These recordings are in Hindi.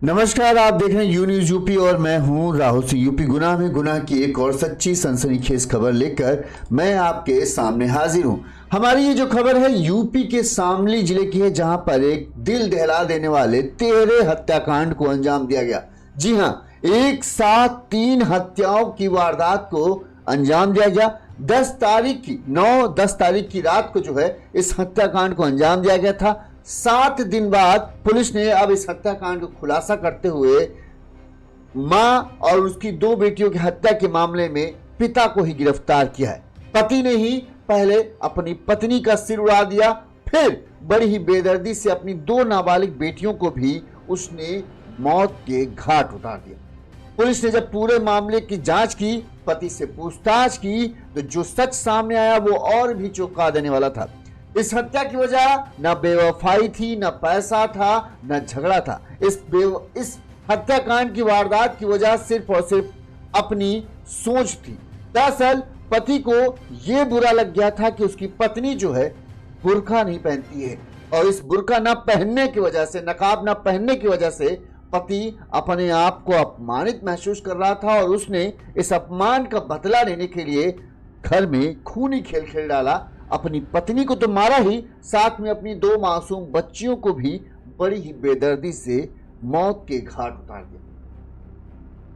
नमस्कार, आप देख रहे हैं यू न्यूज यूपी और मैं हूं राहुल सिंह। यूपी गुनाह में गुनाह की एक और सच्ची सनसनीखेज खबर लेकर मैं आपके सामने हाजिर हूं। हमारी ये जो खबर है यूपी के शामली जिले की है, जहां पर एक दिल दहला देने वाले 13 हत्याकांड को अंजाम दिया गया। जी हां, एक साथ 3 हत्याओं की वारदात को अंजाम दिया गया। 10 तारीख की रात को जो है इस हत्याकांड को अंजाम दिया गया था। 7 दिन बाद पुलिस ने अब इस हत्याकांड को खुलासा करते हुए मां और उसकी 2 बेटियों की हत्या के मामले में पिता को ही गिरफ्तार किया है। पति ने ही पहले अपनी पत्नी का सिर उड़ा दिया, फिर बड़ी ही बेदर्दी से अपनी 2 नाबालिग बेटियों को भी उसने मौत के घाट उतार दिया। पुलिस ने जब पूरे मामले की जांच की, पति से पूछताछ की, तो जो सच सामने आया वो और भी चौंका देने वाला था। इस हत्या की वजह न बेवफाई थी, न पैसा था, न झगड़ा था। इस हत्याकांड की वारदात की वजह सिर्फ और सिर्फ अपनी सोच थी। दरअसल पति को यह बुरा लग गया था कि उसकी पत्नी जो है बुर्का नहीं पहनती है, और इस बुर्का न पहनने की वजह से, नकाब न पहनने की वजह से पति अपने आप को अपमानित महसूस कर रहा था, और उसने इस अपमान का बदला लेने के लिए घर में खूनी खेल खेल डाला। अपनी पत्नी को तो मारा ही, साथ में अपनी 2 मासूम बच्चियों को भी बड़ी ही बेदर्दी से मौत के घाट उतार दिया।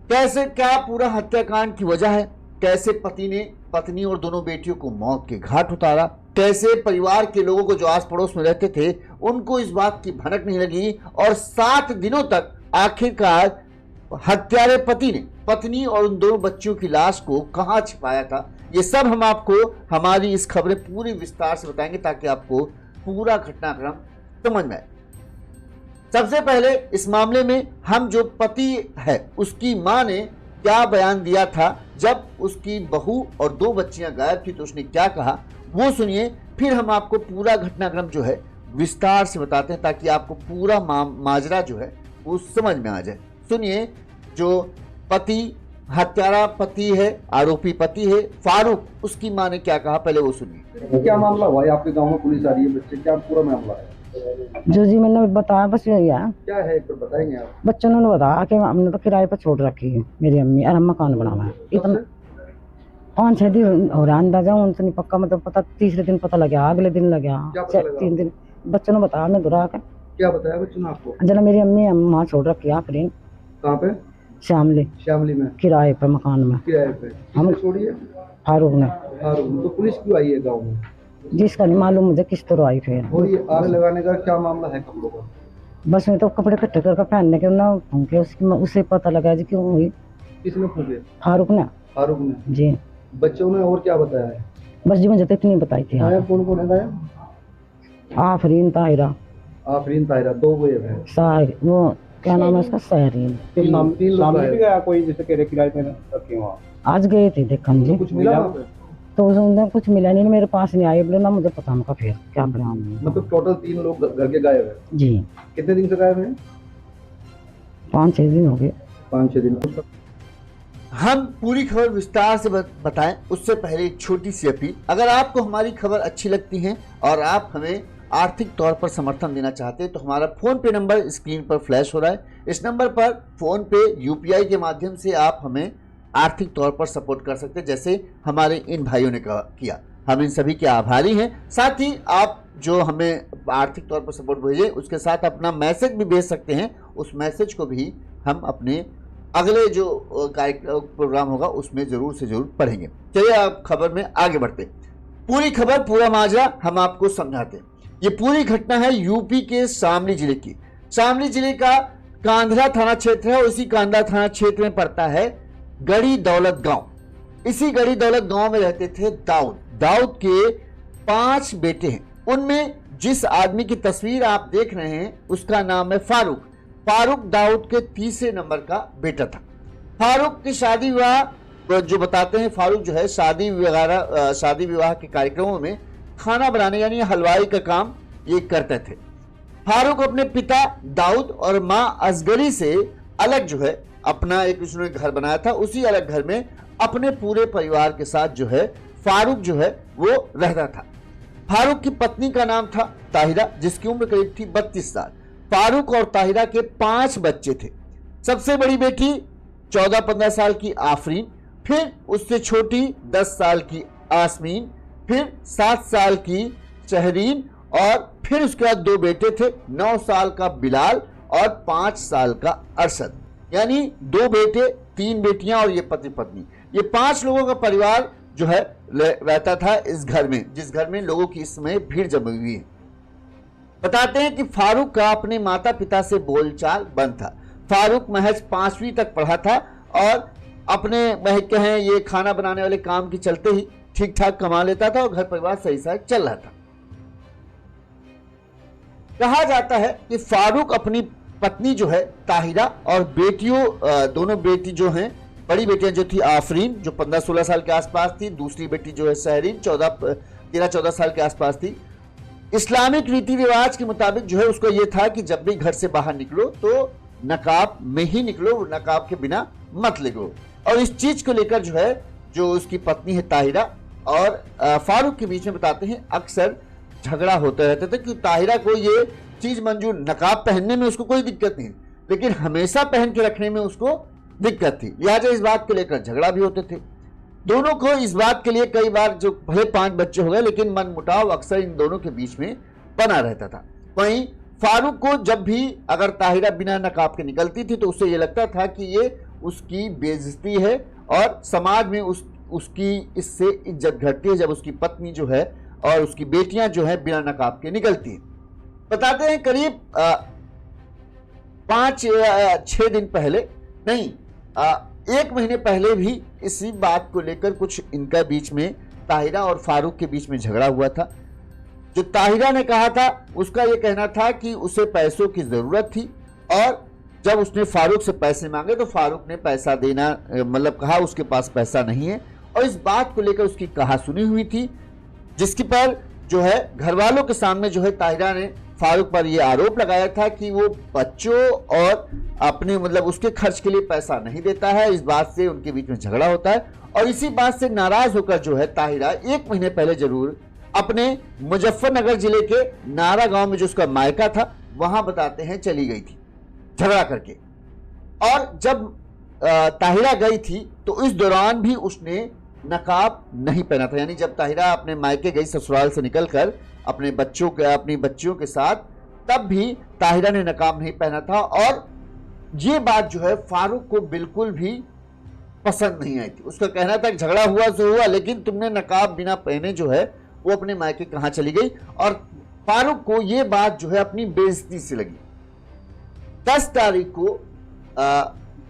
कैसे, क्या पूरा हत्याकांड की वजह है, कैसे पति ने पत्नी और दोनों बेटियों को मौत के घाट उतारा, कैसे परिवार के लोगों को जो आस पड़ोस में रहते थे उनको इस बात की भनक नहीं लगी, और 7 दिनों तक आखिरकार हत्यारे पति ने पत्नी और उन 2 बच्चियों की लाश को कहां छिपाया था, ये सब हम आपको हमारी इस खबरें पूरी विस्तार से बताएंगे, ताकि आपको पूरा घटनाक्रम समझ में आए। सबसे पहले इस मामले में हम जो पति है उसकी मां ने क्या बयान दिया था जब उसकी बहू और 2 बच्चियां गायब थी, तो उसने क्या कहा वो सुनिए, फिर हम आपको पूरा घटनाक्रम जो है विस्तार से बताते हैं, ताकि आपको पूरा माजरा जो है वो समझ में आ जाए। सुनिए, जो पति, हत्यारा पति है, आरोपी पति है फारूक, उसकी मां ने क्या कहा, पहले वो सुनिए। क्या मामला हुआ है आपके गांव में? पुलिस आ रही है, बच्चे, क्या पूरा मामला है? जो जी मैंने बताया बस यही है। क्या है, एक बार बताएंगे आप? बच्चों ने बताया कि हमने तो किराए पर छोड़ रखी है मेरी अम्मी, और हम मकान बनावा है। इतना 5-6 दिन हो रहा, अंदाजा उनसे नहीं पक्का, मतलब पता 3रे दिन पता लगा, अगले दिन लगा, 3 दिन बच्चों ने बताया। मैं घुरा कर क्या बताया बच्चों ने आपको? जना मेरी अम्मी वहाँ छोड़ रखी है आखिरी। कहाँ पे? शामली में किराए पर मकान में। किराए पे हम छोड़ी है? फारूक ने। तो पुलिस क्यों आई है गाँव में? जिसका नहीं मालूम मुझे किस तरह आई फिर। और ये आग लगाने का क्या मामला है कपड़ों का? बस में तो कपड़े इकट्ठे करके पहनने के ना फूंके, उसे पता लगा जी क्यों हुई। किसने फूंके? फारूक ने जी। बच्चों ने और क्या बताया है? बस जी मुझे तो इतनी बताई थी। कौन कौन है? आफरीन ताहिरा, 2 साहिर, वो क्या नाम है उसका, सहरीन। 3 लोग गया कोई, जैसे कह रहे किराए पे रखे वहाँ। आज गए थे देखन जी। कुछ मिला वहाँ पे? तो उसने कुछ मिला नहीं, मेरे पास नहीं आए, बोले ना मुझे पता उनका फिर क्या बना। मतलब टोटल 3 लोग घर के गायब है जी। कितने दिन से गायब है? 5-6 दिन हो गए। 5-6 दिन। हम पूरी खबर विस्तार से बताएं उससे पहले एक छोटी सी अपील। अगर आपको हमारी खबर अच्छी लगती है और आप हमें आर्थिक तौर पर समर्थन देना चाहते हैं, तो हमारा फोन पे नंबर स्क्रीन पर फ्लैश हो रहा है। इस नंबर पर फोन पे यूपीआई के माध्यम से आप हमें आर्थिक तौर पर सपोर्ट कर सकते हैं, जैसे हमारे इन भाइयों ने किया। हम इन सभी के आभारी हैं। साथ ही आप जो हमें आर्थिक तौर पर सपोर्ट भेजें, उसके साथ अपना मैसेज भी भेज सकते हैं। उस मैसेज को भी हम अपने अगले जो प्रोग्राम होगा उसमें जरूर से जरूर पढ़ेंगे। चलिए आप खबर में आगे बढ़ते। पूरी खबर, पूरा माजरा हम आपको समझाते हैं। ये पूरी घटना है यूपी के शामली जिले की। शामली जिले का कांधरा थाना क्षेत्र है, और इसी कांधरा थाना क्षेत्र में पड़ता है गढ़ी दौलत गांव। इसी गढ़ी दौलत गांव में रहते थे दाऊद के 5 बेटे हैं। उनमें जिस आदमी की तस्वीर आप देख रहे हैं उसका नाम है फारूक दाऊद के 3रे नंबर का बेटा था। फारूक की शादी विवाह, जो बताते हैं फारूक जो है शादी विवाह के कार्यक्रमों में खाना बनाने यानी हलवाई का काम ये करते थे। फारूक अपने पिता दाऊद और मां असगरी से अलग जो है अपना एक उसने घर बनाया था। उसी अलग घर में अपने पूरे परिवार के साथ जो है फारूक जो है वो रहता था। फारूक की पत्नी का नाम था ताहिरा, जिसकी उम्र करीब थी 32 साल। फारूक और ताहिरा के 5 बच्चे थे। सबसे बड़ी बेटी 14-15 साल की आफरीन, फिर उससे छोटी 10 साल की आसमीन, फिर 7 साल की शहरीन, और फिर उसके बाद 2 बेटे थे, 9 साल का बिलाल और 5 साल का अरशद। यानी 2 बेटे, 3 बेटियां और ये पति पत्नी, ये 5 लोगों का परिवार जो है रहता था इस घर में, जिस घर में लोगों की इस समय भीड़ जमी हुई है। बताते हैं कि फारूक का अपने माता पिता से बोलचाल बंद था। फारूक महज 5वीं तक पढ़ा था और अपने कहें ये खाना बनाने वाले काम के चलते ही ठीक ठाक कमा लेता था और घर परिवार सही से चल रहा था। कहा जाता है कि फारूक अपनी पत्नी जो है ताहिरा और बेटियों, दोनों बेटी जो हैं, बड़ी बेटियां जो थी आफरीन जो 15-16 साल के आसपास थी, दूसरी बेटी जो है शहरीन 13-14 साल के आसपास थी। इस्लामिक रीति रिवाज के मुताबिक जो है उसको ये था कि जब भी घर से बाहर निकलो तो नकाब में ही निकलो, नकाब के बिना मत निकलो। और इस चीज को लेकर जो है जो उसकी पत्नी है ताहिरा और फारूक के बीच में बताते हैं अक्सर झगड़ा होता रहता था कि ताहिरा को ये चीज मंजूर, नकाब पहनने में उसको कोई दिक्कत नहीं, लेकिन हमेशा पहन के रखने में उसको दिक्कत थी। लिहाजा इस बात को लेकर झगड़ा भी होते थे दोनों को। इस बात के लिए कई बार जो भले 5 बच्चे हो गए लेकिन मनमुटाव अक्सर इन दोनों के बीच में बना रहता था। वहीं फारूक को जब भी अगर ताहिरा बिना नकाब के निकलती थी तो उसे ये लगता था कि ये उसकी बेइज्जती है और समाज में उसकी इससे इज्जत घटती है जब उसकी पत्नी जो है और उसकी बेटियां जो है बिना नकाब के निकलती हैं। बताते हैं करीब 5-6 दिन पहले नहीं, 1 महीने पहले भी इसी बात को लेकर कुछ इनका बीच में ताहिरा और फारूक के बीच में झगड़ा हुआ था। जो ताहिरा ने कहा था उसका यह कहना था कि उसे पैसों की जरूरत थी और जब उसने फारूक से पैसे मांगे तो फारूक ने पैसा देना मतलब कहा उसके पास पैसा नहीं है, और इस बात को लेकर उसकी कहा सुनी हुई थी, जिसके पर जो है घर वालों के सामने जो है ताहिरा ने फारूक पर यह आरोप लगाया था कि वो बच्चों और अपने मतलब उसके खर्च के लिए पैसा नहीं देता है। इस बात से उनके बीच में झगड़ा होता है और इसी बात से नाराज होकर जो है ताहिरा 1 महीने पहले जरूर अपने मुजफ्फरनगर जिले के नारा गांव में जो उसका मायका था वहां बताते हैं चली गई थी झगड़ा करके। और जब ताहिरा गई थी तो इस दौरान भी उसने नकाब नहीं पहना था। यानी जब ताहिरा अपने मायके गई ससुराल से निकलकर अपनी बच्चियों के साथ, तब भी ताहिरा ने नकाब नहीं पहना था और ये बात जो है फारूक को बिल्कुल भी पसंद नहीं आई थी। उसका कहना था कि झगड़ा हुआ तो हुआ लेकिन तुमने नकाब बिना पहने जो है वो अपने मायके कहाँ चली गई। और फारूक को ये बात जो है अपनी बेइज्जती से लगी। 10 तारीख को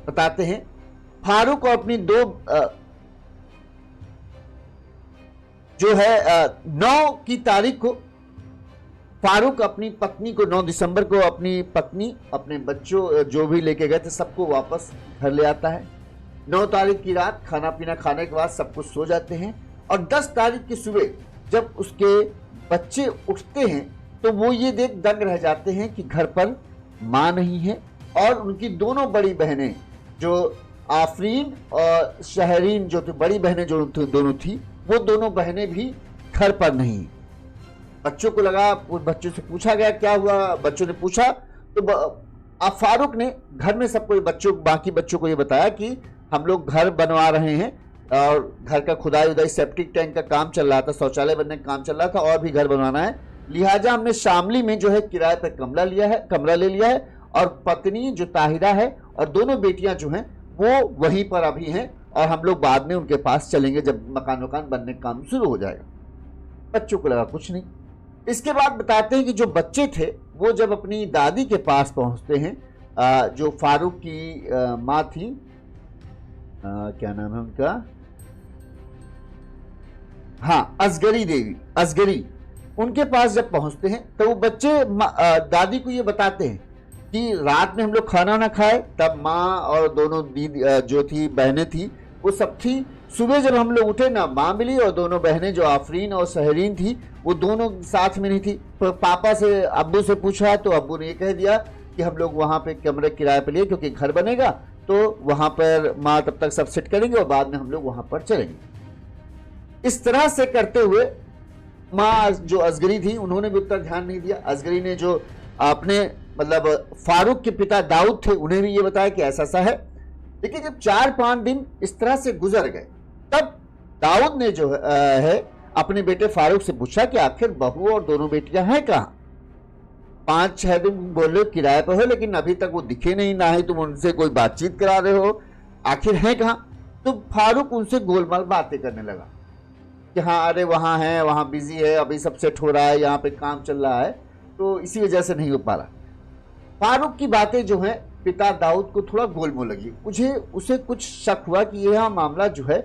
बताते हैं फारूक और अपनी 9 की तारीख को फारूक अपनी पत्नी को 9 दिसंबर को अपनी पत्नी अपने बच्चों जो भी लेके गए थे सबको वापस घर ले आता है। 9 तारीख की रात खाना पीना खाने के बाद सब कुछ सो जाते हैं और 10 तारीख की सुबह जब उसके बच्चे उठते हैं तो वो ये देख दंग रह जाते हैं कि घर पर माँ नहीं है और उनकी दोनों बड़ी बहनें जो आफरीन और शहरीन जो थी बड़ी बहनें जो दोनों थी वो दोनों बहनें भी घर पर नहीं। बच्चों को लगा, बच्चों से पूछा गया क्या हुआ, बच्चों ने पूछा तो अब फारूक ने घर में सबको बाकी बच्चों को ये बताया कि हम लोग घर बनवा रहे हैं और घर का खुदाई उदाई सेप्टिक टैंक का काम चल रहा था, शौचालय बनने का काम चल रहा था और भी घर बनवाना है, लिहाजा हमने शामली में जो है किराए पर कमरा ले लिया है और पत्नी जो ताहिरा है और दोनों बेटियां जो हैं वो वहीं पर अभी हैं और हम लोग बाद में उनके पास चलेंगे जब मकान बनने का काम शुरू हो जाएगा। बच्चों को लगा कुछ नहीं। इसके बाद बताते हैं कि जो बच्चे थे वो जब अपनी दादी के पास पहुंचते हैं, जो फारूक की माँ थी, क्या नाम है उनका, हाँ असगरी देवी, असगरी, उनके पास जब पहुंचते हैं तो वो बच्चे दादी को ये बताते हैं कि रात में हम लोग खाना ना खाए, तब माँ और दोनों दीदी जो थी बहनें थी वो सब थी। सुबह जब हम लोग उठे ना माँ मिली और दोनों बहनें जो आफरीन और शहरीन थी वो दोनों साथ में नहीं थी। तो पापा से अब्बू से पूछा तो अब्बू ने ये कह दिया कि हम लोग वहाँ पे कमरे किराए पे लिए क्योंकि घर बनेगा तो वहाँ पर माँ तब तक सब सेट करेंगे और बाद में हम लोग वहाँ पर चलेंगे। इस तरह से करते हुए माँ जो असगरी थी उन्होंने भी उतना ध्यान नहीं दिया। असगरी ने जो अपने मतलब फारूक के पिता दाऊद थे, उन्हें भी ये बताया कि ऐसा ऐसा है। लेकिन जब 4-5 दिन इस तरह से गुजर गए, तब दाऊद ने जो है अपने बेटे फारूक से पूछा कि आखिर बहू और दोनों बेटियां हैं कहाँ। 5-6 दिन बोले किराए पर हो, लेकिन अभी तक वो दिखे नहीं, ना ही तुम उनसे कोई बातचीत करा रहे हो, आखिर है कहाँ। तो फारूक उनसे गोलमाल बातें करने लगा कि हाँ अरे वहाँ है, वहाँ बिजी है, अभी सब सेट हो रहा है, यहाँ पे काम चल रहा है, तो इसी वजह से नहीं हो पा रहा। फारूक की बातें जो है पिता दाऊद को थोड़ा गोलमोल लगी, उसे कुछ शक हुआ कि यह मामला जो है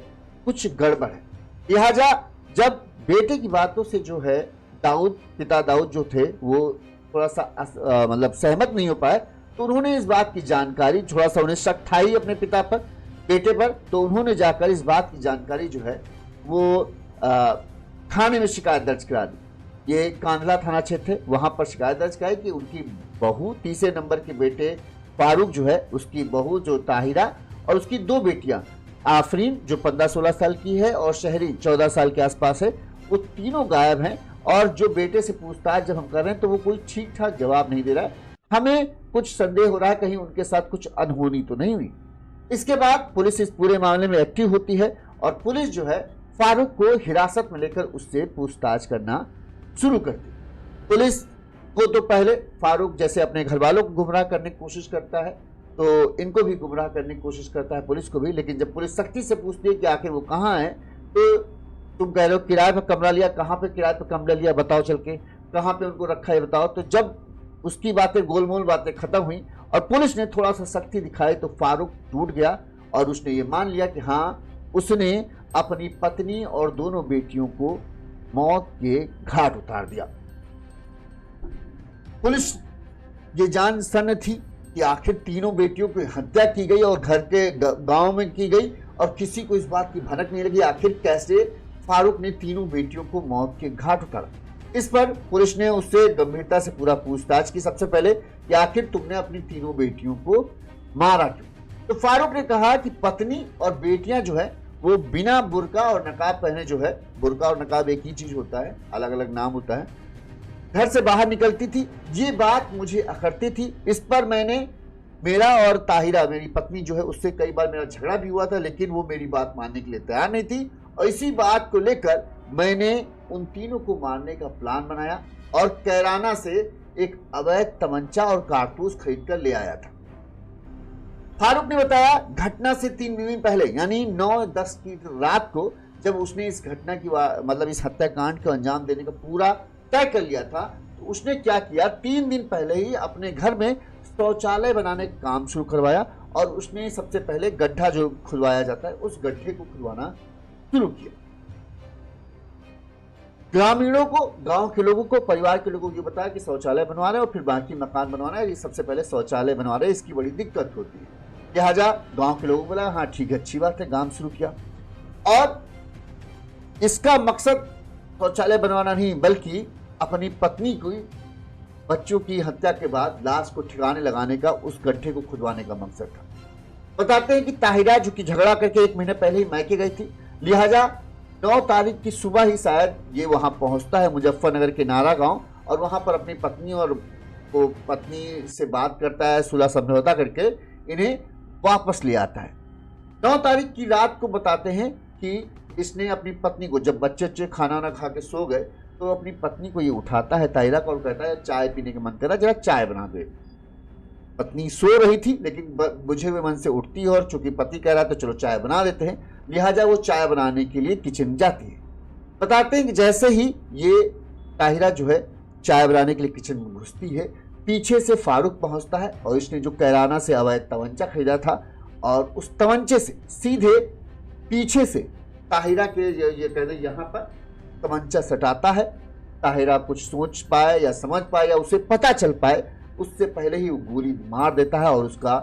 कुछ गड़बड़ है। लिहाजा जब बेटे की बातों से जो है पिता दाऊद जो थे वो थोड़ा सा मतलब सहमत नहीं हो पाए, तो उन्होंने इस बात की जानकारी, थोड़ा सा उन्हें शक था ही अपने पिता पर, बेटे पर, तो उन्होंने जाकर इस बात की जानकारी जो है वो थाने में शिकायत दर्ज करा दी। ये कांधला थाना क्षेत्र है, वहां पर शिकायत दर्ज कराई कि उनकी बहू, तीसरे नंबर के बेटे फारूक जो है, उसकी बहू जो ताहिरा और उसकी 2 बेटियां आफरीन जो 15-16 साल की है और शहरी 14 साल के आसपास है, वो तीनों गायब हैं। और जो बेटे से पूछताछ जब हम कर रहे हैं तो वो कोई ठीक ठाक जवाब नहीं दे रहा है। हमें कुछ संदेह हो रहा है कहीं उनके साथ कुछ अनहोनी तो नहीं हुई। इसके बाद पुलिस इस पूरे मामले में एक्टिव होती है और पुलिस जो है फारूक को हिरासत में लेकर उससे पूछताछ करना शुरू करती है। पुलिस को तो पहले फारूक जैसे अपने घर वालों को गुमराह करने की कोशिश करता है, तो इनको भी गुमराह करने की कोशिश करता है, पुलिस को भी। लेकिन जब पुलिस सख्ती से पूछती है कि आखिर वो कहाँ है, तो तुम कह रहे हो किराए पर कमरा लिया, कहाँ पे किराए पर कमरा लिया बताओ, चल के कहाँ पे उनको रखा है बताओ। तो जब उसकी बातें, गोलमोल बातें खत्म हुई और पुलिस ने थोड़ा सा सख्ती दिखाई, तो फारूक टूट गया और उसने ये मान लिया कि हाँ, उसने अपनी पत्नी और दोनों बेटियों को मौत के घाट उतार दिया। पुलिस ये जान सन्न थी कि आखिर तीनों बेटियों की हत्या की गई और घर के गांव में की गई और किसी को इस बात की भनक नहीं लगी आखिर कैसे फारूक ने तीनों बेटियों को मौत के घाट उतारा। इस पर पुलिस ने उससे गंभीरता से पूरा पूछताछ की। सबसे पहले कि आखिर तुमने अपनी तीनों बेटियों को मारा क्यों? तो फारूक ने कहा कि पत्नी और बेटियां जो है वो बिना बुर्का और नकाब पहने, जो है बुर्का और नकाब एक ही चीज होता है, अलग अलग नाम होता है, घर से बाहर निकलती थी। ये बात मुझे अखरती थी। इस पर मेरा और ताहिरा, मेरी पत्नी जो है, उससे कई बार मेरा झगड़ा भी हुआ था, लेकिन वो मेरी बात मानने के लिए तैयार नहीं थी और इसी बात को लेकर मैंने उन तीनों को मारने का प्लान बनाया और कैराना से एक अवैध तमंचा और कारतूस खरीद कर ले आया था। फारूक ने बताया घटना से 3 दिन पहले यानी 9-10 की रात को जब उसने इस घटना की मतलब इस हत्याकांड को अंजाम देने का पूरा तय कर लिया था, तो उसने क्या किया, 3 दिन पहले ही अपने घर में शौचालय बनाने का काम शुरू करवाया और उसने सबसे पहले गड्ढा जो खुदवाया जाता है उस गड्ढे को खुदवाना शुरू किया। ग्रामीणों को, गांव के लोगों को, परिवार के लोगों को ये बताया कि शौचालय बनवा रहे हैं और फिर बाकी मकान बनवाना है, ये सबसे पहले शौचालय बनवा रहे हैं, इसकी बड़ी दिक्कत होती है। लिहाजा गांव के लोगों को बोला हाँ ठीक है, अच्छी बात है, काम शुरू किया। और इसका मकसद शौचालय बनवाना नहीं बल्कि अपनी पत्नी को बच्चों की हत्या के बाद लाश को ठिकाने लगाने का, उस गड्ढे को खुदवाने का मकसद था। बताते हैं कि ताहिरा जो कि झगड़ा करके 1 महीने पहले ही मायके गई थी, लिहाजा 9 तारीख की सुबह ही शायद ये वहां पहुंचता है मुजफ्फरनगर के नारा गांव और वहां पर अपनी पत्नी और वो पत्नी से बात करता है, सुलह समझौता करके इन्हें वापस ले आता है। 9 तारीख की रात को बताते हैं कि इसने अपनी पत्नी को, जब बच्चे खाना ना खा के सो गए, तो अपनी पत्नी को ये उठाता है ताहिरा को और कहता है चाय पीने का मन कर रहा है, जरा चाय बना दे। पत्नी सो रही थी लेकिन बुझे हुए मन से उठती है और चूंकि पति कह रहा है तो चलो चाय बना देते हैं, लिहाजा वो चाय बनाने के लिए किचन जाती है। बताते हैं कि जैसे ही ये ताहिरा जो है चाय बनाने के लिए किचन में घुसती है, पीछे से फारूक पहुंचता है और इसने जो कैराना से अवैध तमंचा खरीदा था और उस तमंचे से सीधे पीछे से ताहिरा के ये कहते यहाँ पर तमंचा सटाता है। ताहिरा कुछ सोच पाए या समझ पाए या उसे पता चल पाए उससे पहले ही वो गोली मार देता है और उसका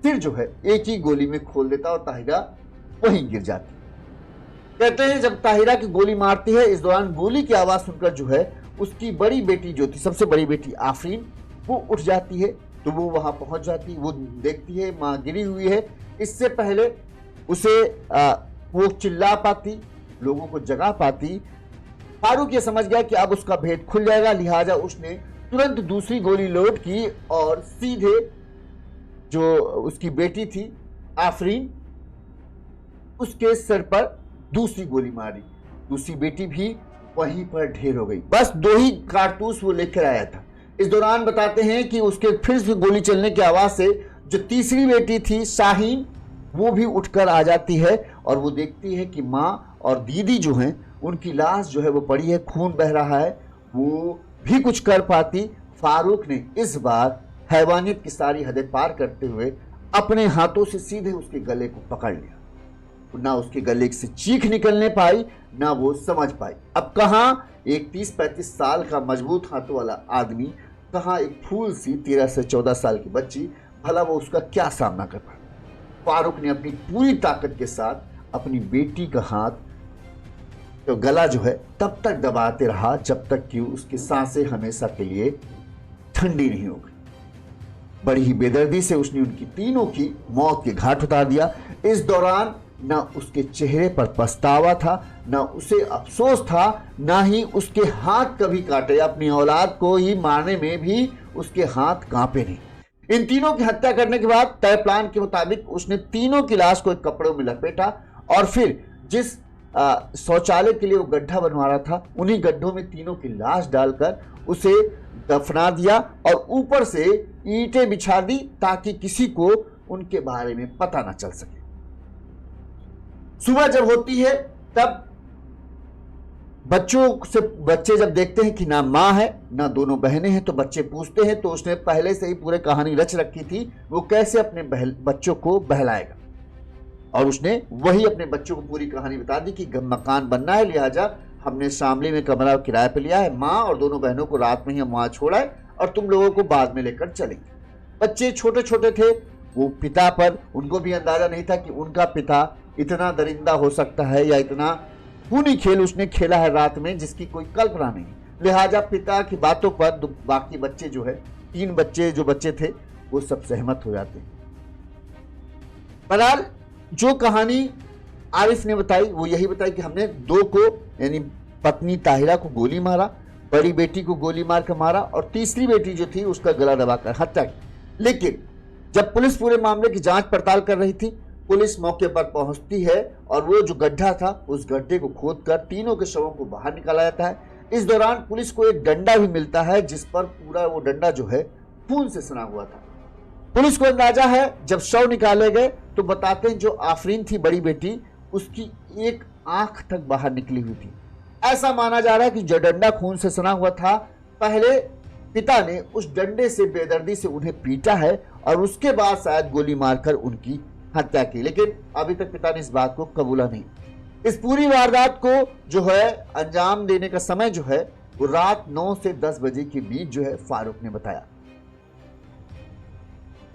सिर जो है एक ही गोली में खोल देता है और ताहिरा वहीं गिर जाती है। कहते हैं जब ताहिरा की गोली मारती है, इस दौरान गोली की आवाज सुनकर जो है उसकी बड़ी बेटी जो थी, सबसे बड़ी बेटी आफरीन, वो उठ जाती है। तो वो वहां पहुंच जाती, वो देखती है माँ गिरी हुई है। इससे पहले उसे वो चिल्ला पाती, लोगों को जगा पाती। फारूक ये समझ गया कि अब उसका भेद खुल जाएगा, लिहाजा उसने तुरंत दूसरी गोली लोड की और सीधे जो उसकी बेटी थी आफरीन, उसके सर पर दूसरी गोली मारी। दूसरी बेटी भी वहीं पर ढेर हो गई। बस 2 ही कारतूस वो लेकर आया था। इस दौरान बताते हैं कि उसके फिर से गोली चलने की आवाज से जो तीसरी बेटी थी शाहीन, वो भी उठकर आ जाती है और वो देखती है कि माँ और दीदी जो हैं उनकी लाश जो है वो पड़ी है, खून बह रहा है। वो भी कुछ कर पाती। फारूक ने इस बार हैवानियत की सारी हदें पार करते हुए अपने हाथों से सीधे उसके गले को पकड़ लिया। ना उसके गले से चीख निकलने पाई, ना वो समझ पाई। अब कहां एक 30-35 साल का मजबूत हाथों वाला आदमी, कहां एक फूल सी 13 से 14 साल की बच्ची, भला वो उसका क्या सामना कर पाए। फारूक ने अपनी पूरी ताकत के साथ अपनी बेटी का हाथ, तो गला जो है तब तक दबाते रहा जब तक कि उसकी सांसें हमेशा के लिए ठंडी नहीं हो गई। बड़ी ही बेदर्दी से उसने उनकी तीनों की मौत के घाट उतार दिया। इस दौरान ना उसके चेहरे पर पछतावा था, ना उसे अफसोस था, ना ही उसके हाथ कभी काटे। अपनी औलाद को ही मारने में भी उसके हाथ कांपे नहीं। इन तीनों की हत्या करने के बाद तय प्लान के मुताबिक उसने तीनों की लाश को एक कपड़ों में लपेटा और फिर जिस शौचालय के लिए वो गड्ढा बनवा रहा था, उन्हीं गड्ढों में तीनों की लाश डालकर उसे दफना दिया और ऊपर से ईंटें बिछा दी ताकि किसी को उनके बारे में पता ना चल सके। सुबह जब होती है तब बच्चे जब देखते हैं कि ना माँ है ना दोनों बहनें हैं, तो बच्चे पूछते हैं। तो उसने पहले से ही पूरी कहानी रच रखी थी, वो कैसे अपने बच्चों को बहलाएगा। और उसने वही अपने बच्चों को पूरी कहानी बता दी कि मकान बनना है, लिहाजा हमने शामली में कमरा किराए पे लिया है। माँ और दोनों बहनों को रात में ही हम वहां छोड़ा है और तुम लोगों को बाद में लेकर चलेंगे। बच्चे छोटे छोटे थे, वो पिता पर उनको भी अंदाजा नहीं था कि उनका पिता इतना दरिंदा हो सकता है या इतना खूनी खेल उसने खेला है रात में जिसकी कोई कल्पना नहीं। लिहाजा पिता की बातों पर बाकी बच्चे जो है, 3 बच्चे जो बच्चे थे, वो सब सहमत हो जाते हैं। बहरहाल जो कहानी आरिफ ने बताई वो यही बताई कि हमने 2 को, यानी पत्नी ताहिरा को गोली मारा, बड़ी बेटी को गोली मार कर मारा और तीसरी बेटी जो थी उसका गला दबाकर हत्या की। लेकिन जब पुलिस पूरे मामले की जांच पड़ताल कर रही थी, पुलिस मौके पर पहुंचती है और वो जो गड्ढा था उस गड्ढे को खोदकर तीनों के शवों को बाहर निकाला जाता है। इस दौरान पुलिस को एक डंडा भी मिलता है जिस पर पूरा वो डंडा जो है खून से सना हुआ था। पुलिस को अंदाजा है जब शव निकाले गए तो बताते हैं जो आफरीन थी बड़ी बेटी, उसकी एक आंख तक बाहर निकली हुई थी। ऐसा माना जा रहा है कि जो डंडा खून से सना हुआ था, पहले पिता ने उस डंडे से बेदर्दी से उन्हें पीटा है और उसके बाद शायद गोली मारकर उनकी हत्या की। लेकिन अभी तक पिता ने इस बात को कबूला नहीं। इस पूरी वारदात को जो है अंजाम देने का समय जो है वो रात 9 से 10 बजे के बीच जो है फारूक ने बताया।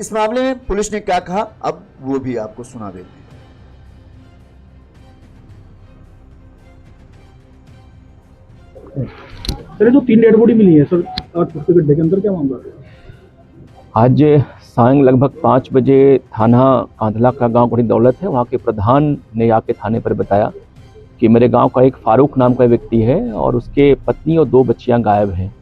इस मामले में पुलिस ने क्या कहा अब वो भी आपको सुना देते हैं। सर जो 3 डेड बॉडी मिली है सर आज उसके गड्ढे के अंदर, क्या मामला है? आज सांग लगभग 5 बजे थाना कांधला का गांव बड़ी दौलत है, वहाँ के प्रधान ने आके थाने पर बताया कि मेरे गांव का एक फारूक नाम का व्यक्ति है और उसके पत्नी और 2 बच्चियां गायब हैं।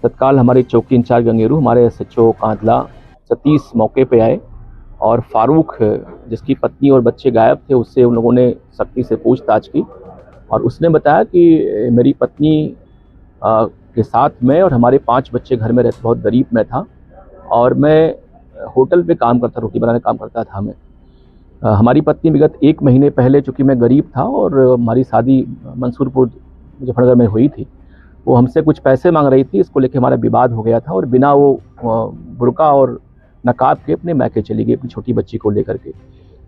तत्काल हमारे चौकी इंचार्ज गंगेरू, हमारे SHO कांधला सतीश मौके पे आए और फारूक जिसकी पत्नी और बच्चे गायब थे उससे उन लोगों ने सख्ती से पूछताछ की और उसने बताया कि मेरी पत्नी के साथ मैं और हमारे 5 बच्चे घर में रहते, बहुत गरीब मैं था और मैं होटल पे काम करता, रोटी बनाने काम करता था मैं। हमारी पत्नी विगत 1 महीने पहले, चूँकि मैं गरीब था और हमारी शादी मंसूरपुर मुजफ्फरनगर में हुई थी, वो हमसे कुछ पैसे मांग रही थी। इसको लेके हमारा विवाद हो गया था और बिना वो बुर्का और नकाब के अपने मैके चली गई अपनी छोटी बच्ची को लेकर के।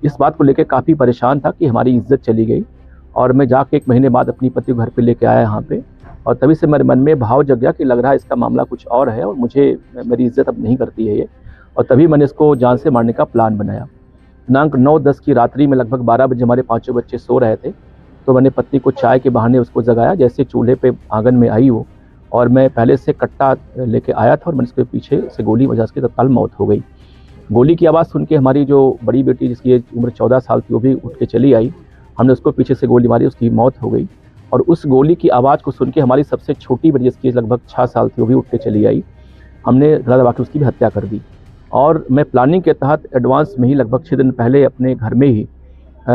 इस बात को लेकर काफ़ी परेशान था कि हमारी इज्जत चली गई और मैं जाके 1 महीने बाद अपनी पति को घर पे लेके आया यहाँ पे और तभी से मेरे मन में भाव जग गया कि लग रहा है इसका मामला कुछ और है और मेरी इज्जत अब नहीं करती है ये, और तभी मैंने इसको जान से मारने का प्लान बनाया। दिनांक 9-10 की रात्रि में लगभग 12 बजे हमारे 5 बच्चे सो रहे थे तो मैंने पत्नी को चाय के बहाने उसको जगाया। जैसे चूल्हे पे आंगन में आई वो और मैं पहले से कट्टा लेके आया था और मैंने उसके पीछे से गोली वजह से तत्काल मौत हो गई। गोली की आवाज़ सुन के हमारी जो बड़ी बेटी जिसकी उम्र 14 साल थी वो भी उठ के चली आई। हमने उसको पीछे से गोली मारी, उसकी मौत हो गई। और उस गोली की आवाज़ को सुन के हमारी सबसे छोटी बेटी जिसकी लगभग 6 साल थी वो भी उठ के चली आई। हमने गला दबा के उसकी भी हत्या कर दी। और मैं प्लानिंग के तहत एडवांस में ही लगभग 6 दिन पहले अपने घर में ही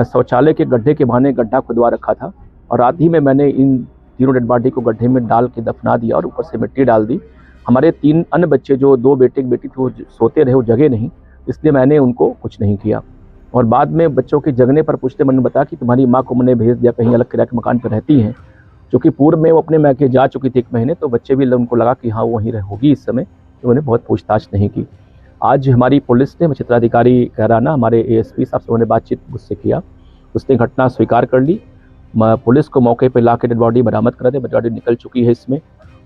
शौचालय के गड्ढे के बहाने गड्ढा खुदवा रखा था और रात ही में मैंने इन तीनों डेड बॉडी को गड्ढे में डाल के दफना दिया और ऊपर से मिट्टी डाल दी। हमारे 3 अन्य बच्चे जो 2 बेटे की बेटी थी वो सोते रहे, वो जगे नहीं, इसलिए मैंने उनको कुछ नहीं किया। और बाद में बच्चों के जगने पर पूछते मैंने बताया कि तुम्हारी माँ को मैंने भेज दिया, कहीं अलग किराए के मकान पर रहती हैं, क्योंकि पूर्व में वो अपने मैके जा चुकी थी 1 महीने, तो बच्चे भी उनको लगा कि हाँ वो वहीं होगी इस समय, तो उन्होंने बहुत पूछताछ नहीं की। आज हमारी पुलिस ने, क्षेत्राधिकारी कहराना, हमारे ASP साहब से उन्होंने बातचीत मुझसे किया, उसने घटना स्वीकार कर ली। पुलिस को मौके पर ला के डेड बॉडी बरामद करा दे, डेड बॉडी निकल चुकी है इसमें।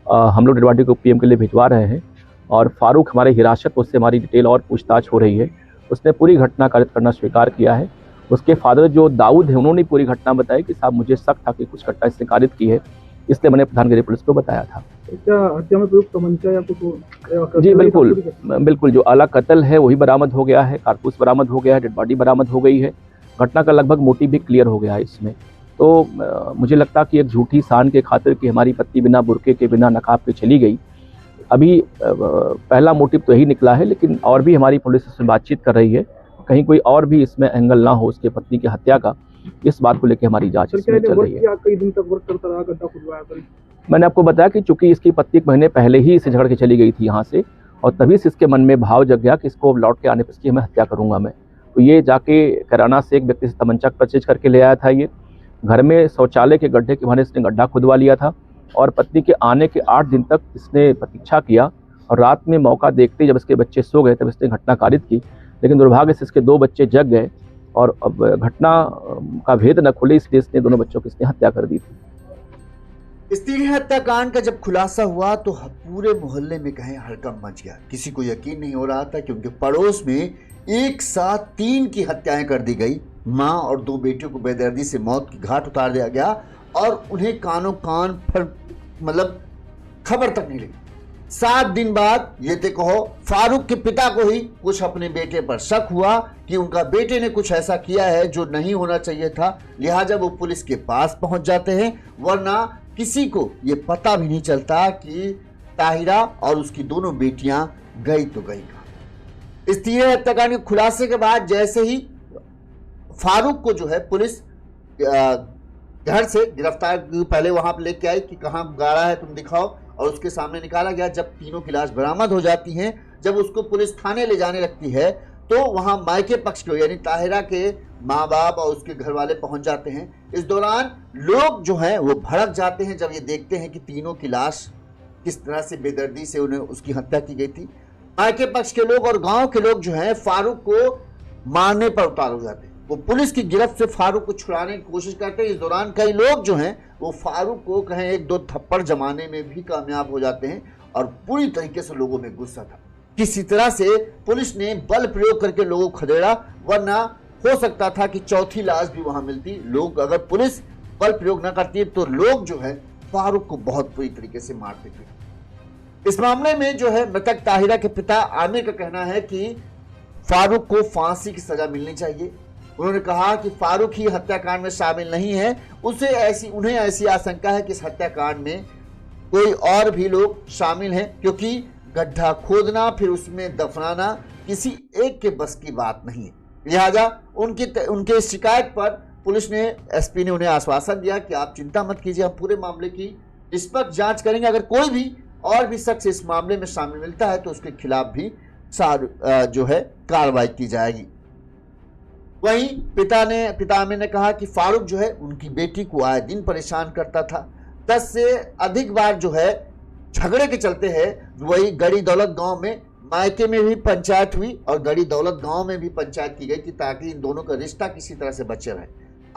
हम लोग डेड बॉडी को PM के लिए भिजवा रहे हैं और फारूक हमारे हिरासत, उससे हमारी डिटेल और पूछताछ हो रही है। उसने पूरी घटना कारित करना स्वीकार किया है। उसके फादर जो दाऊद है उन्होंने पूरी घटना बताई कि साहब मुझे शक था कि कुछ घटना इसने कारित की है, इसलिए मैंने प्रधानगिरी पुलिस को बताया था। क्या हत्या में प्रयुक्त तमंचा या कुछ? जी बिल्कुल, जो आला कत्ल है वही बरामद हो गया है, कारतूस बरामद हो गया है, डेड बॉडी बरामद हो गई है। घटना का लगभग मोटिव भी क्लियर हो गया है इसमें। तो मुझे लगता कि एक झूठी शान के खातिर कि हमारी पत्नी बिना बुर्के के, बिना नकाब के चली गई, अभी पहला मोटिव तो यही निकला है, लेकिन और भी हमारी पुलिस इसमें बातचीत कर रही है, कहीं कोई और भी इसमें एंगल ना हो उसके पत्नी की हत्या का, इस बात को लेकर हमारी जांच इसमें चल रही है। कई दिन तक वर्क करता रहा, गड्ढा खुदवाया था। मैंने आपको बताया कि चूंकि इसकी पत्नी 1 महीने पहले ही इसे झगड़ के चली गई थी यहाँ से, और तभी से इसके मन में भाव जग गया कि इसको लौट के आने पर इसकी मैं हत्या करूँगा मैं। तो ये जाके कैराना से एक व्यक्ति से तमंचा परचेज करके ले आया था। ये घर में शौचालय के गड्ढे के बहाने इसने गड्ढा खुदवा लिया था और पत्नी के आने के 8 दिन तक इसने प्रतीक्षा किया और रात में मौका देखते जब इसके बच्चे सो गए तब इसने घटना कारित की, लेकिन दुर्भाग्य से इसके 2 बच्चे जग गए और अब घटना का भेद न खुले, इसलिए इसने दोनों बच्चों की इसने हत्या कर दी थी। इस 3 हत्याकांड का जब खुलासा हुआ तो पूरे मोहल्ले में कहें हड़कंप मच गया। किसी को यकीन नहीं हो रहा था कि उनके पड़ोस में एक साथ 3 की हत्याएं कर दी गई। माँ और 2 बेटियों को बेदर्दी से मौत की घाट उतार दिया गया और उन्हें कानों कान पर मतलब खबर तक नहीं लगी। 7 दिन बाद ये तो कहो फारूक के पिता को ही कुछ अपने बेटे पर शक हुआ कि उनका बेटे ने कुछ ऐसा किया है जो नहीं होना चाहिए था, लिहाजा वो पुलिस के पास पहुंच जाते हैं, वरना किसी को ये पता भी नहीं चलता कि ताहिरा और उसकी दोनों बेटियां गई तो गई कहां। इस 3 हत्याकांड के खुलासे के बाद जैसे ही फारूक को जो है पुलिस घर से गिरफ्तार, पहले वहां पर लेके आई कि कहां गाड़ा है तुम दिखाओ, और उसके सामने निकाला गया। जब तीनों की लाश बरामद हो जाती हैं, जब उसको पुलिस थाने ले जाने लगती है तो वहां मायके पक्ष के यानी ताहिरा के माँ बाप और उसके घर वाले पहुंच जाते हैं। इस दौरान लोग जो हैं वो भड़क जाते हैं जब ये देखते हैं कि तीनों की लाश किस तरह से बेदर्दी से उन्हें उसकी हत्या की गई थी। मायके पक्ष के लोग और गांव के लोग जो हैं फारूक को मारने पर उतार हो जाते हैं। वो पुलिस की गिरफ्त से फारूक को छुड़ाने की कोशिश करते हैं। इस दौरान कई लोग जो हैं वो फारूक को कहें 1-2 थप्पड़ जमाने में भी कामयाब हो जाते हैं और पूरी तरीके से लोगों में गुस्सा था। किसी तरह से पुलिस ने बल प्रयोग करके लोगों को खदेड़ा, वरना हो सकता था कि चौथी लाश भी वहां मिलती। लोग अगर पुलिस बल प्रयोग न करती तो लोग जो है फारूक को बहुत बुरी तरीके से मारते थे। इस मामले में जो है मृतक ताहिरा के पिता आमिर का कहना है कि फारूक को फांसी की सजा मिलनी चाहिए। उन्होंने कहा कि फारूक ही हत्याकांड में शामिल नहीं है, उन्हें ऐसी आशंका है कि इस हत्याकांड में कोई और भी लोग शामिल हैं, क्योंकि गड्ढा खोदना फिर उसमें दफनाना किसी एक के बस की बात नहीं है। लिहाजा उनके शिकायत पर पुलिस ने, SP ने उन्हें आश्वासन दिया कि आप चिंता मत कीजिए, हम पूरे मामले की निष्पक्ष जांच करेंगे। अगर कोई भी और भी शख्स इस मामले में शामिल मिलता है तो उसके खिलाफ भी जो है कार्रवाई की जाएगी। वहीं पिता आमिर ने कहा कि फारूक जो है उनकी बेटी को आए दिन परेशान करता था। 10 से अधिक बार जो है झगड़े के चलते हैं वही गड़ी दौलत गांव में मायके में भी पंचायत हुई और गड़ी दौलत गांव में भी पंचायत की गई कि ताकि इन दोनों का रिश्ता किसी तरह से बचे रहे।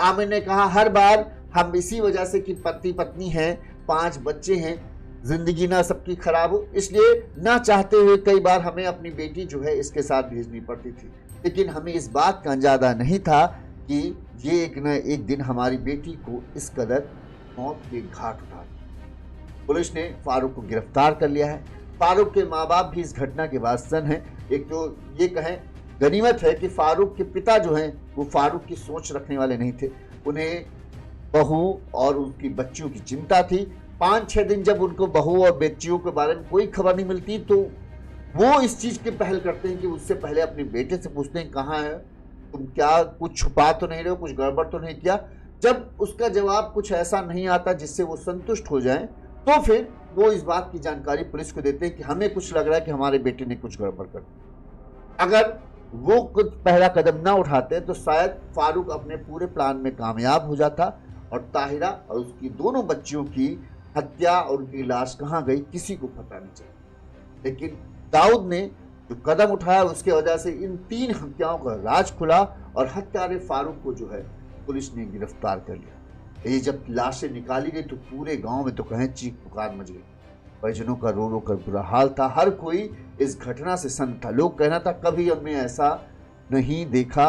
आमिर ने कहा हर बार हम इसी वजह से कि पति पत्नी हैं, 5 बच्चे हैं, जिंदगी ना सबकी खराब हो, इसलिए ना चाहते हुए कई बार हमें अपनी बेटी जो है इसके साथ भेजनी पड़ती थी, लेकिन हमें इस बात का अंदाजा नहीं था कि ये एक न एक दिन हमारी बेटी को इस कदर मौत के घाट उठा। पुलिस ने फारूक को गिरफ्तार कर लिया है। फारूक के माँ बाप भी इस घटना के बाद सन्न हैं। एक तो ये कहें गनीमत है कि फारूक के पिता जो हैं वो फारूक की सोच रखने वाले नहीं थे। उन्हें बहू और उनकी बच्चियों की चिंता थी। 5-6 दिन जब उनको बहू और बच्चियों के बारे में कोई खबर नहीं मिलती तो वो इस चीज की पहल करते हैं कि उससे पहले अपने बेटे से पूछते हैं कहाँ है तुम, क्या कुछ छुपा तो नहीं रहे हो, कुछ गड़बड़ तो नहीं किया। जब उसका जवाब कुछ ऐसा नहीं आता जिससे वो संतुष्ट हो जाएं, तो फिर वो इस बात की जानकारी पुलिस को देते हैं कि हमें कुछ लग रहा है कि हमारे बेटे ने कुछ गड़बड़ कर दी। अगर वो कुछ पहला कदम ना उठाते तो शायद फारूक अपने पूरे प्लान में कामयाब हो जाता और ताहिरा और उसकी दोनों बच्चियों की हत्या और उनकी लाश कहाँ गई किसी को पता नहीं चला। लेकिन दाऊद ने जो कदम उठाया उसके वजह से इन 3 हत्याओं का राज खुला और हत्यारे फारूक को जो है पुलिस ने गिरफ्तार कर लिया। ये जब लाशें निकाली गई तो पूरे गांव में तो कहें चीख पुकार मच गई। परिजनों का रो रो कर बुरा हाल था। हर कोई इस घटना से सन्न था। लोग कहना था कभी हमने ऐसा नहीं देखा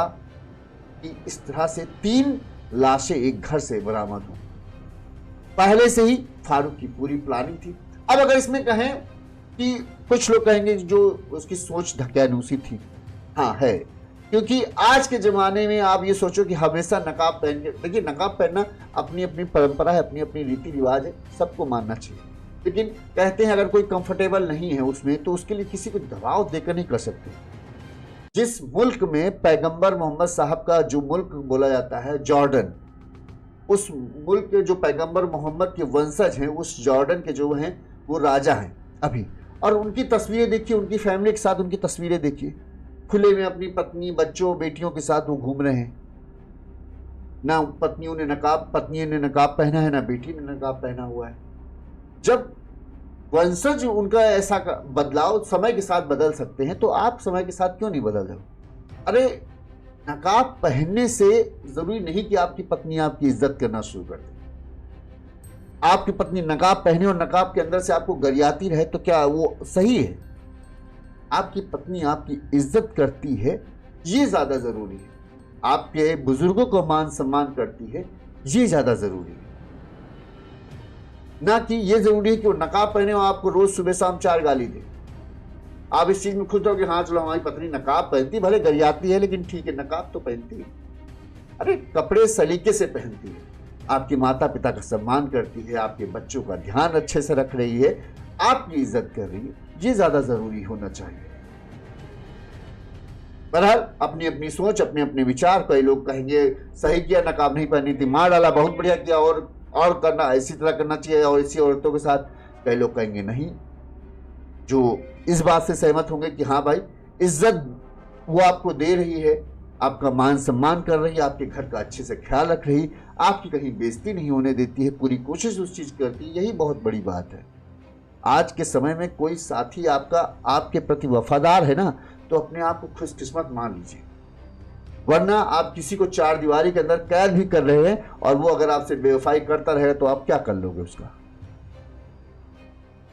कि इस तरह से 3 लाशें एक घर से बरामद हो। पहले से ही फारूक की पूरी प्लानिंग थी। अब अगर इसमें कहें कि कुछ लोग कहेंगे जो उसकी सोच धक्यानुसी थी, हाँ है, क्योंकि आज के जमाने में आप ये सोचो कि हमेशा नकाब पहन के, देखिए नकाब पहनना अपनी अपनी परंपरा है, अपनी अपनी रीति रिवाज है, सबको मानना चाहिए। लेकिन कहते हैं अगर कोई कंफर्टेबल नहीं है उसमें तो उसके लिए किसी को दबाव देकर नहीं कर सकते। जिस मुल्क में पैगंबर मोहम्मद साहब का जो मुल्क बोला जाता है जॉर्डन, उस मुल्क के जो पैगंबर मोहम्मद के वंशज हैं, उस जॉर्डन के जो हैं वो राजा हैं अभी, और उनकी तस्वीरें देखिए, उनकी फैमिली के साथ उनकी तस्वीरें देखिए, खुले में अपनी पत्नी बच्चों बेटियों के साथ वो घूम रहे हैं। ना पत्नियों ने नकाब पहना है, ना बेटी ने नकाब पहना हुआ है। जब वंशज उनका ऐसा बदलाव समय के साथ बदल सकते हैं तो आप समय के साथ क्यों नहीं बदल रहे? अरे नकाब पहनने से जरूरी नहीं कि आपकी पत्नी आपकी इज्जत करना शुरू कर दे। आपकी पत्नी नकाब पहने और नकाब के अंदर से आपको गरियाती रहे तो क्या वो सही है? आपकी पत्नी आपकी इज्जत करती है, ये ज्यादा जरूरी है। आपके बुजुर्गों को मान सम्मान करती है, ये ज्यादा जरूरी है। ना कि ये जरूरी है कि वो नकाब पहने और आपको रोज सुबह शाम 4 गाली दे। आप इस चीज में खुश हो कि हाँ चलो हमारी पत्नी नकाब पहनती, भले गरियाती है लेकिन ठीक है, नकाब तो पहनती है। अरे कपड़े सलीके से पहनती है, आपके माता पिता का सम्मान करती है, आपके बच्चों का ध्यान अच्छे से रख रही है, आपकी इज्जत कर रही है, ये ज्यादा जरूरी होना चाहिए। बहरहाल अपनी अपनी सोच, अपने अपने विचार। कई लोग कहेंगे सही किया, नकाब नहीं पहनी थी, मार डाला, बहुत बढ़िया किया, और करना इसी तरह करना चाहिए और इसी औरतों के साथ। कई लोग कहेंगे नहीं, जो इस बात से सहमत होंगे कि हाँ भाई इज्जत वो आपको दे रही है, आपका मान सम्मान कर रही है, आपके घर का अच्छे से ख्याल रख रही, आपकी कहीं बेइज्जती नहीं होने देती है, पूरी कोशिश उस चीज करती है, यही बहुत बड़ी बात है। आज के समय में कोई साथी आपका आपके प्रति वफादार है ना, तो अपने आप को खुशकिस्मत मान लीजिए। वरना आप किसी को 4 दीवारी के अंदर कैद भी कर रहे हैं और वो अगर आपसे बेवफाई करता रहे तो आप क्या कर लोगे उसका।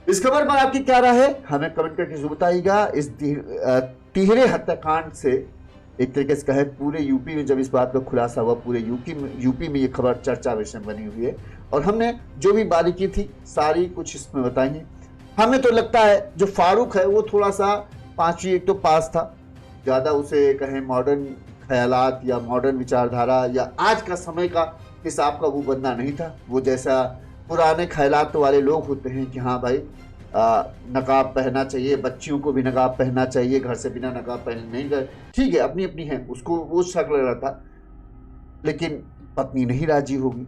इस खबर पर आपकी क्या राय है, हमें कमेंट करके जरूर बताइएगा। इस तिहरे हत्याकांड से एक तरीके से कहे पूरे यूपी में जब इस बात का खुलासा हुआ, पूरे यूपी में ये खबर चर्चा विषय बनी हुई है और हमने जो भी बारीकी थी सारी कुछ इसमें बताई है। हमें तो लगता है जो फारूक है वो थोड़ा सा 5वीं एक तो पास था, ज़्यादा उसे कहें मॉडर्न ख्यालात या मॉडर्न विचारधारा या आज का समय का हिसाब का वो बंदा नहीं था। वो जैसा पुराने ख्यालात वाले लोग होते हैं कि हाँ भाई नकाब पहनना चाहिए, बच्चियों को भी नकाब पहनना चाहिए, घर से बिना नकाब पहने नहीं गए, ठीक है अपनी अपनी है, उसको वो शक लग रहा था। लेकिन पत्नी नहीं राजी होगी,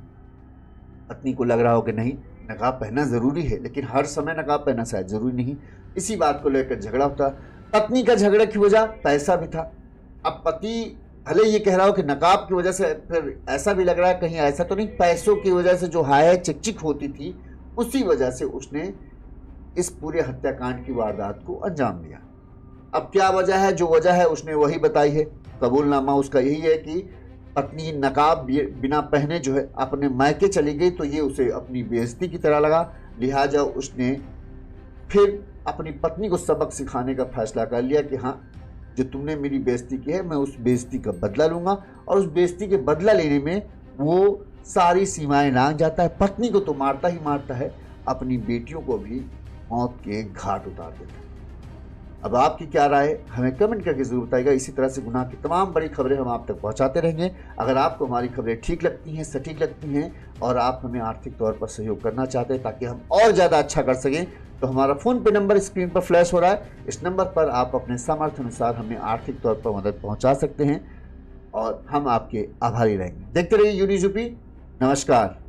पत्नी को लग रहा हो कि नहीं नकाब पहनना ज़रूरी है, लेकिन हर समय नकाब पहनना शायद ज़रूरी नहीं। इसी बात को लेकर झगड़ा होता। पत्नी का झगड़े की वजह पैसा भी था। अब पति भले ये कह रहा हो कि नकाब की वजह से, फिर ऐसा भी लग रहा है कहीं ऐसा तो नहीं पैसों की वजह से जो हाय चिकचिक होती थी उसी वजह से उसने इस पूरे हत्याकांड की वारदात को अंजाम दिया। अब क्या वजह है, जो वजह है उसने वही बताई है। कबूलनामा उसका यही है कि पत्नी नकाब बिना पहने जो है अपने मायके चली गई तो ये उसे अपनी बेइज्जती की तरह लगा, लिहाजा उसने फिर अपनी पत्नी को सबक सिखाने का फैसला कर लिया कि हाँ जो तुमने मेरी बेइज्जती की है मैं उस बेइज्जती का बदला लूंगा। और उस बेइज्जती के बदला लेने में वो सारी सीमाएं लांघ जाता है। पत्नी को तो मारता ही मारता है, अपनी बेटियों को भी मौत के घाट उतार देता है। अब आपकी क्या राय है हमें कमेंट करके जरूर बताइएगा। इसी तरह से गुनाह की तमाम बड़ी खबरें हम आप तक पहुंचाते रहेंगे। अगर आपको हमारी खबरें ठीक लगती हैं, सटीक लगती हैं और आप हमें आर्थिक तौर पर सहयोग करना चाहते हैं ताकि हम और ज़्यादा अच्छा कर सकें, तो हमारा फ़ोन पे नंबर स्क्रीन पर फ्लैश हो रहा है। इस नंबर पर आप अपने सामर्थ्य अनुसार हमें आर्थिक तौर पर मदद पहुँचा सकते हैं और हम आपके आभारी रहेंगे। देखते रहिए यूनिज़ यूपी। नमस्कार।